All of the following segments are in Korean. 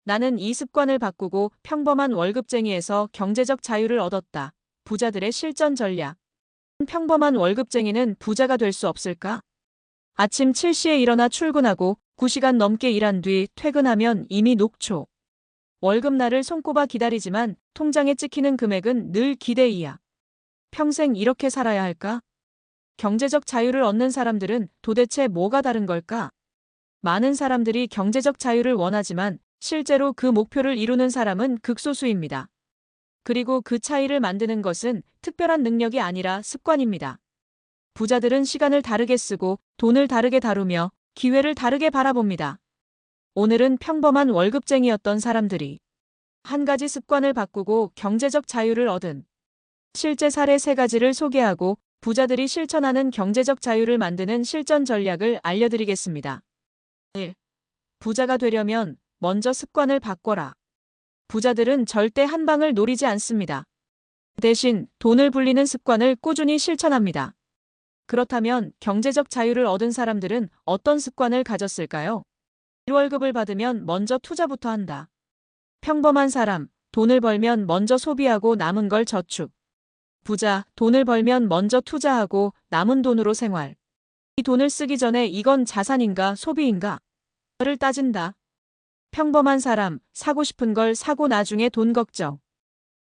나는 이 습관을 바꾸고 평범한 월급쟁이에서 경제적 자유를 얻었다. 부자들의 실전 전략. 평범한 월급쟁이는 부자가 될 수 없을까? 아침 7시에 일어나 출근하고 9시간 넘게 일한 뒤 퇴근하면 이미 녹초. 월급날을 손꼽아 기다리지만 통장에 찍히는 금액은 늘 기대 이하. 평생 이렇게 살아야 할까? 경제적 자유를 얻는 사람들은 도대체 뭐가 다른 걸까? 많은 사람들이 경제적 자유를 원하지만 실제로 그 목표를 이루는 사람은 극소수입니다. 그리고 그 차이를 만드는 것은 특별한 능력이 아니라 습관입니다. 부자들은 시간을 다르게 쓰고 돈을 다르게 다루며 기회를 다르게 바라봅니다. 오늘은 평범한 월급쟁이였던 사람들이 한 가지 습관을 바꾸고 경제적 자유를 얻은 실제 사례 3가지를 소개하고 부자들이 실천하는 경제적 자유를 만드는 실전 전략을 알려드리겠습니다. 1. 부자가 되려면 먼저 습관을 바꿔라. 부자들은 절대 한 방을 노리지 않습니다. 대신 돈을 불리는 습관을 꾸준히 실천합니다. 그렇다면 경제적 자유를 얻은 사람들은 어떤 습관을 가졌을까요? 1월급을 받으면 먼저 투자부터 한다. 평범한 사람, 돈을 벌면 먼저 소비하고 남은 걸 저축. 부자, 돈을 벌면 먼저 투자하고 남은 돈으로 생활. 이 돈을 쓰기 전에 이건 자산인가 소비인가? 를 따진다. 평범한 사람, 사고 싶은 걸 사고 나중에 돈 걱정.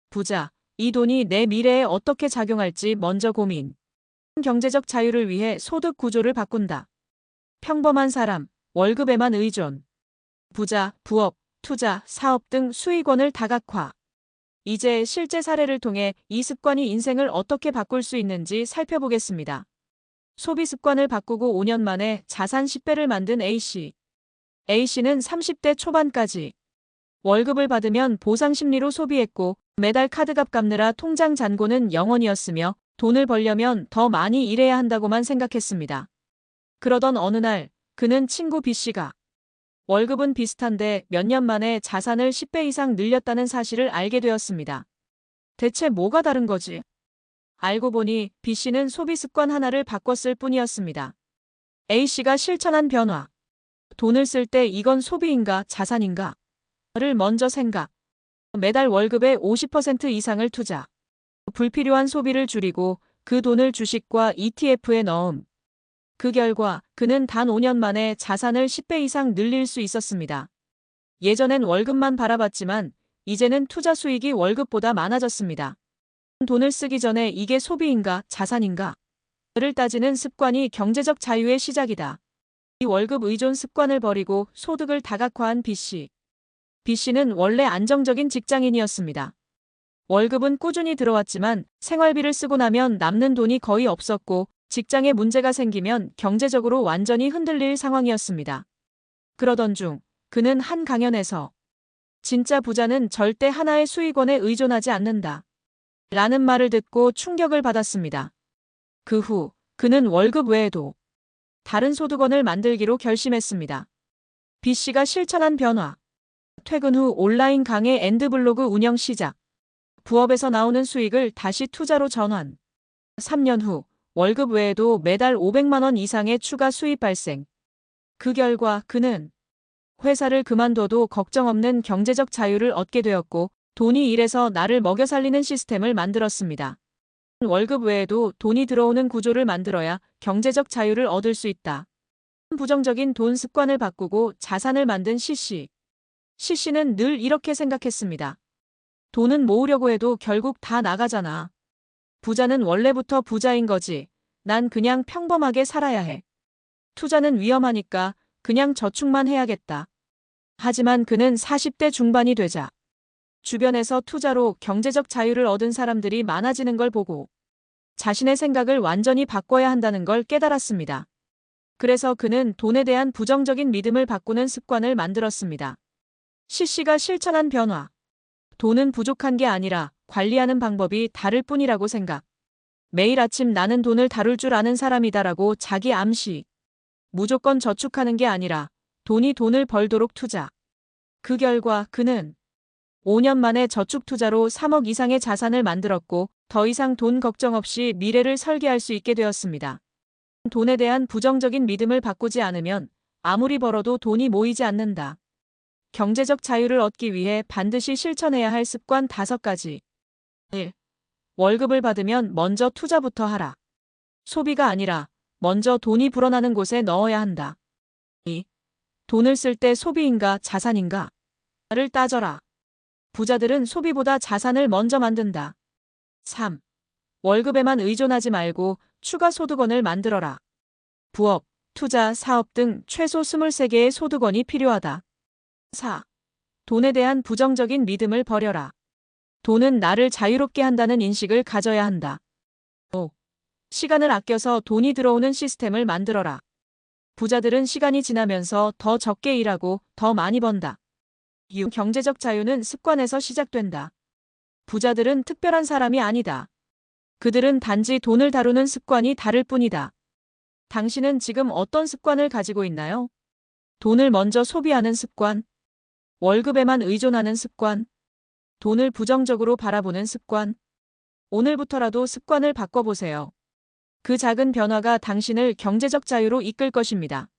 부자, 이 돈이 내 미래에 어떻게 작용할지 먼저 고민. 경제적 자유를 위해 소득 구조를 바꾼다. 평범한 사람, 월급에만 의존. 부자, 부업, 투자, 사업 등 수익원을 다각화. 이제 실제 사례를 통해 이 습관이 인생을 어떻게 바꿀 수 있는지 살펴보겠습니다. 소비 습관을 바꾸고 5년 만에 자산 10배를 만든 A씨. A씨는 30대 초반까지 월급을 받으면 보상 심리로 소비했고 매달 카드값 갚느라 통장 잔고는 0원이었으며 돈을 벌려면 더 많이 일해야 한다고만 생각했습니다. 그러던 어느 날 그는 친구 B씨가 월급은 비슷한데 몇 년 만에 자산을 10배 이상 늘렸다는 사실을 알게 되었습니다. 대체 뭐가 다른 거지? 알고 보니 B씨는 소비 습관 하나를 바꿨을 뿐이었습니다. A씨가 실천한 변화. 돈을 쓸 때 이건 소비인가 자산인가? 를 먼저 생각. 매달 월급의 50% 이상을 투자. 불필요한 소비를 줄이고 그 돈을 주식과 ETF에 넣음. 그 결과 그는 단 5년 만에 자산을 10배 이상 늘릴 수 있었습니다. 예전엔 월급만 바라봤지만 이제는 투자 수익이 월급보다 많아졌습니다. 돈을 쓰기 전에 이게 소비인가 자산인가? 를 따지는 습관이 경제적 자유의 시작이다. 이 월급 의존 습관을 버리고 소득을 다각화한 B씨. B씨는 원래 안정적인 직장인이었습니다. 월급은 꾸준히 들어왔지만 생활비를 쓰고 나면 남는 돈이 거의 없었고 직장에 문제가 생기면 경제적으로 완전히 흔들릴 상황이었습니다. 그러던 중 그는 한 강연에서 진짜 부자는 절대 하나의 수익원에 의존하지 않는다. 라는 말을 듣고 충격을 받았습니다. 그 후 그는 월급 외에도 다른 소득원을 만들기로 결심했습니다. B씨가 실천한 변화. 퇴근 후 온라인 강의 앤드블로그 운영 시작. 부업에서 나오는 수익을 다시 투자로 전환. 3년 후 월급 외에도 매달 500만 원 이상의 추가 수입 발생. 그 결과 그는 회사를 그만둬도 걱정 없는 경제적 자유를 얻게 되었고 돈이 일해서 나를 먹여 살리는 시스템을 만들었습니다. 월급 외에도 돈이 들어오는 구조를 만들어야 경제적 자유를 얻을 수 있다. 부정적인 돈 습관을 바꾸고 자산을 만든 C씨. C씨는 늘 이렇게 생각했습니다. 돈은 모으려고 해도 결국 다 나가잖아. 부자는 원래부터 부자인 거지. 난 그냥 평범하게 살아야 해. 투자는 위험하니까 그냥 저축만 해야겠다. 하지만 그는 40대 중반이 되자 주변에서 투자로 경제적 자유를 얻은 사람들이 많아지는 걸 보고 자신의 생각을 완전히 바꿔야 한다는 걸 깨달았습니다. 그래서 그는 돈에 대한 부정적인 믿음을 바꾸는 습관을 만들었습니다. C씨가 실천한 변화. 돈은 부족한 게 아니라 관리하는 방법이 다를 뿐이라고 생각. 매일 아침 나는 돈을 다룰 줄 아는 사람이다라고 자기 암시. 무조건 저축하는 게 아니라 돈이 돈을 벌도록 투자. 그 결과 그는 5년 만에 저축 투자로 3억 이상의 자산을 만들었고 더 이상 돈 걱정 없이 미래를 설계할 수 있게 되었습니다. 돈에 대한 부정적인 믿음을 바꾸지 않으면 아무리 벌어도 돈이 모이지 않는다. 경제적 자유를 얻기 위해 반드시 실천해야 할 습관 5가지. 1. 월급을 받으면 먼저 투자부터 하라. 소비가 아니라 먼저 돈이 불어나는 곳에 넣어야 한다. 2. 돈을 쓸 때 소비인가 자산인가? 를 따져라. 부자들은 소비보다 자산을 먼저 만든다. 3. 월급에만 의존하지 말고 추가 소득원을 만들어라. 부업, 투자, 사업 등 최소 23개의 소득원이 필요하다. 4. 돈에 대한 부정적인 믿음을 버려라. 돈은 나를 자유롭게 한다는 인식을 가져야 한다. 5. 시간을 아껴서 돈이 들어오는 시스템을 만들어라. 부자들은 시간이 지나면서 더 적게 일하고 더 많이 번다. 6. 경제적 자유는 습관에서 시작된다. 부자들은 특별한 사람이 아니다. 그들은 단지 돈을 다루는 습관이 다를 뿐이다. 당신은 지금 어떤 습관을 가지고 있나요? 돈을 먼저 소비하는 습관, 월급에만 의존하는 습관, 돈을 부정적으로 바라보는 습관. 오늘부터라도 습관을 바꿔보세요. 그 작은 변화가 당신을 경제적 자유로 이끌 것입니다.